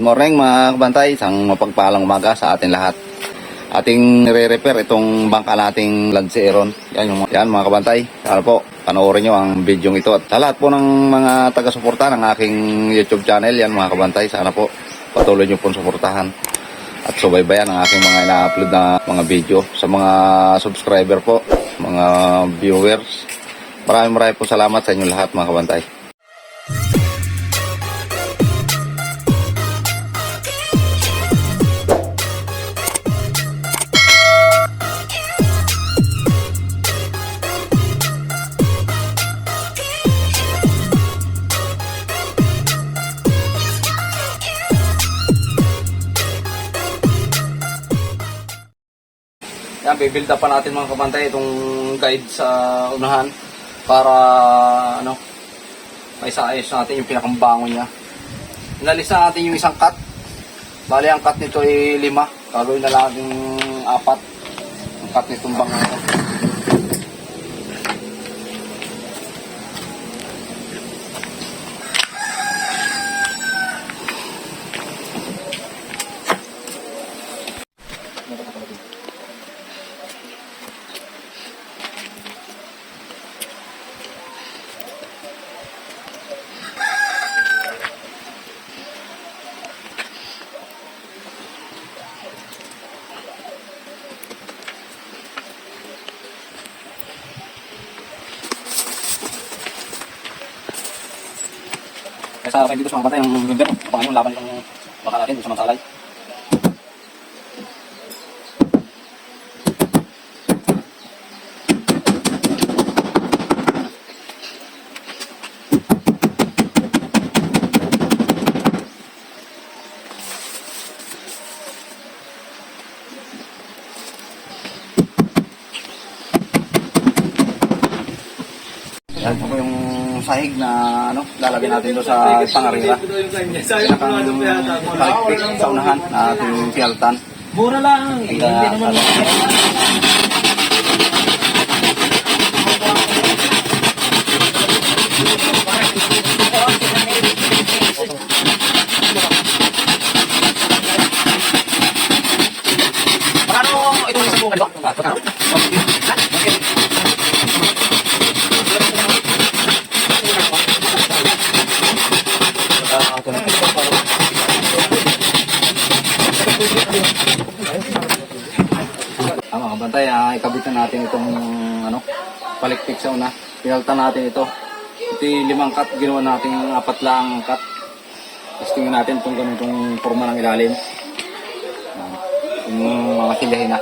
Good morning mga kabantay, isang mapagpalang umaga sa atin lahat. Ating nire-repair itong bangka nating Lanceron. Yan mga kabantay. Sana po, panoorin nyo ang video ito. At sa lahat po ng mga taga-suporta ng aking YouTube channel, yan mga kabantay. Sana po, patuloy nyo pong suportahan. At subaybayan ang aking mga ina-upload na mga video. Sa mga subscriber po, mga viewers, maraming po salamat sa inyo lahat mga kabantay. Yan, bibuild up pa natin mga kabantay itong guide sa unahan para may saayos natin yung pinakambangon niya. Inalis na natin yung isang cut. Bali ang cut nito ay 5. Gagawin na lang yung 4 ang cut nitong bangon nito. Sa akin dito sa mga batay ng lumber, abangan yung laban ng baka natin dito sa Mansalay. Yan po yung sahig na lalagyan natin doon sa pangarira. Palikpik sa unahan na ating pialtan. Mura lang. Hindi naman paano ito yung sabungan ba? Mga kabantay, ikabit na natin itong palikpik sa una. Pinaltan natin ito. Ito yung 5 cut, ginawa natin 4 lang cut. Tapos tingnan natin itong ganitong forma ng ilalim. Yung mga silyahin na.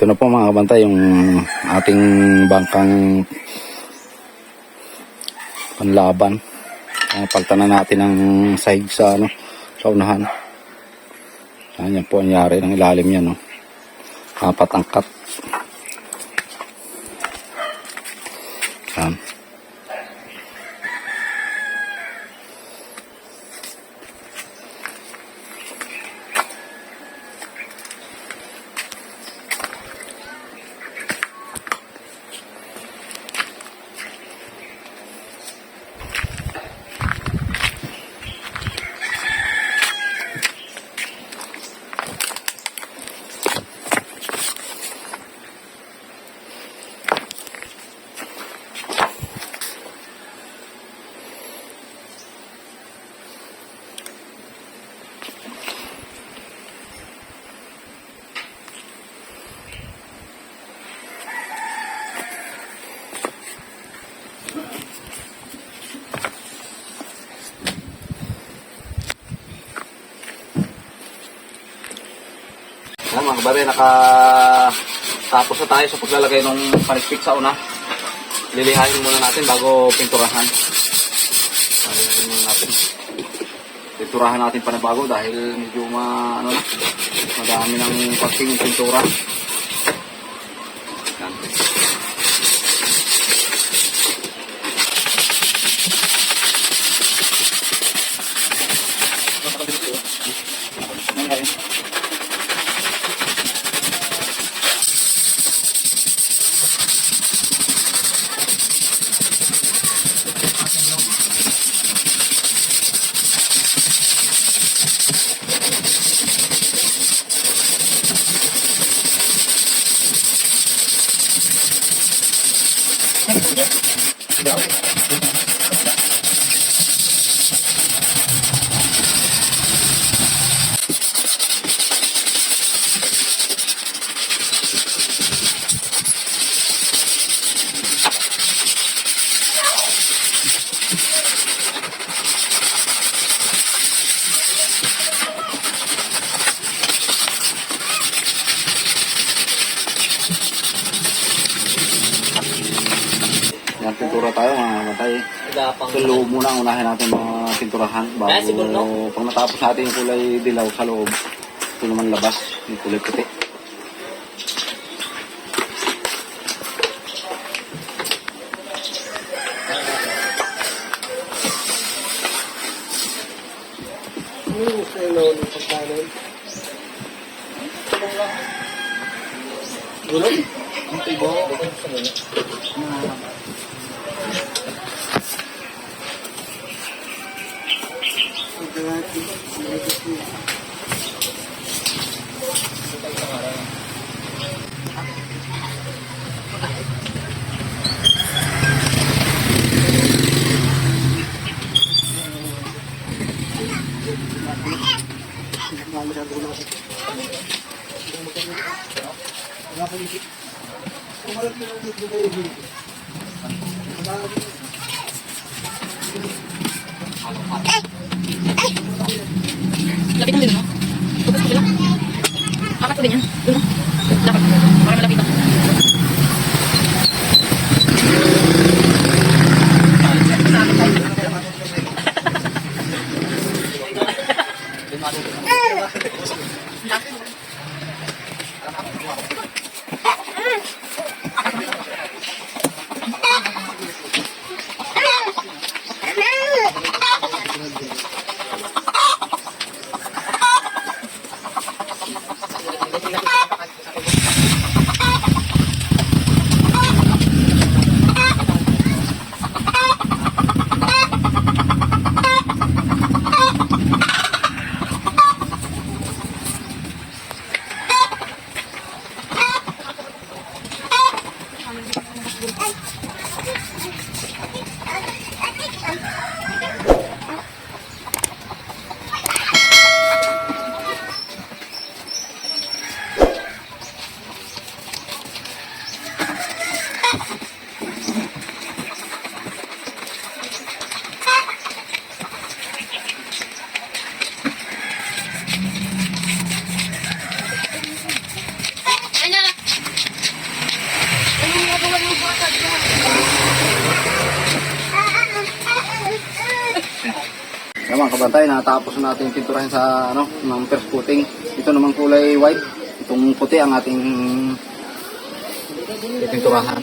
na po mga kabantay yung ating bangkang panlaban. Palitan na natin ng sahig sa sa unahan. Yan po ang yari ng ilalim niya, no. Apat ang cut. Yan. Yan mga kabare, nakatapos na tayo sa paglalagay ng panispik sa una. Lilihain muna natin bago pinturahan. Lilihain muna natin. Pinturahan natin panabago dahil medyo madami ng pagting pintura. Yan. Yan, pintura tayo mga kabantay. Gapang. Sa loob muna ang unahin natin mga pinturahan bago pag natapos natin yung kulay dilaw sa loob, ito naman labas yung kulay puti. Lapitan din, no? Tugas ko lang. Akat ko din yan. Doon, no? Dapat. Para malapitan. Yan mga kabantay, natapos na natin pinturahin sa ng first coating. Ito naman kulay white. Itong puti ang ating pinturahan.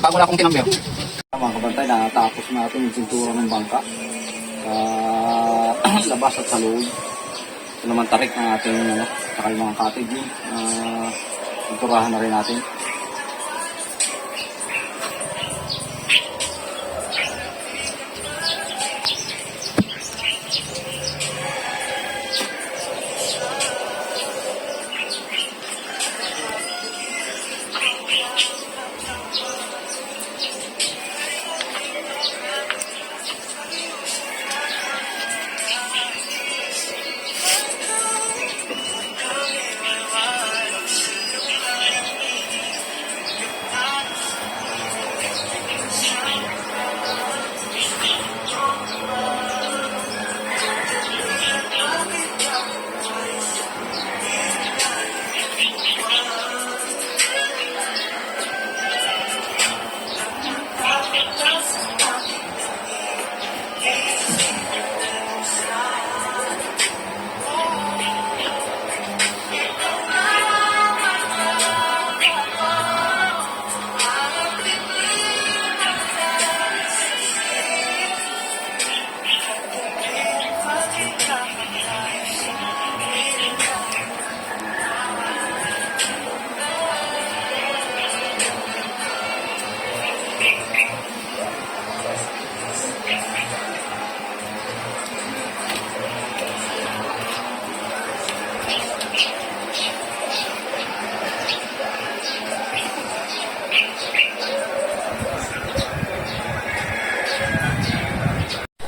Bago na akong tinamber. Mga kabantay, natapos natin yung sintura ng bangka sa labas at sa loob. Ito naman tarik ng ating saka yung mga cottage pinturahan na rin natin.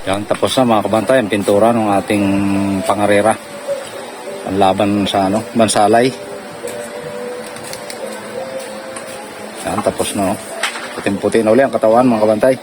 Yan, tapos na mga kabantay ang pintura ng ating pangarera. Ang laban sa Bansalay. Yan, tapos na. Puting-puti na uli ang katawan mga kabantay.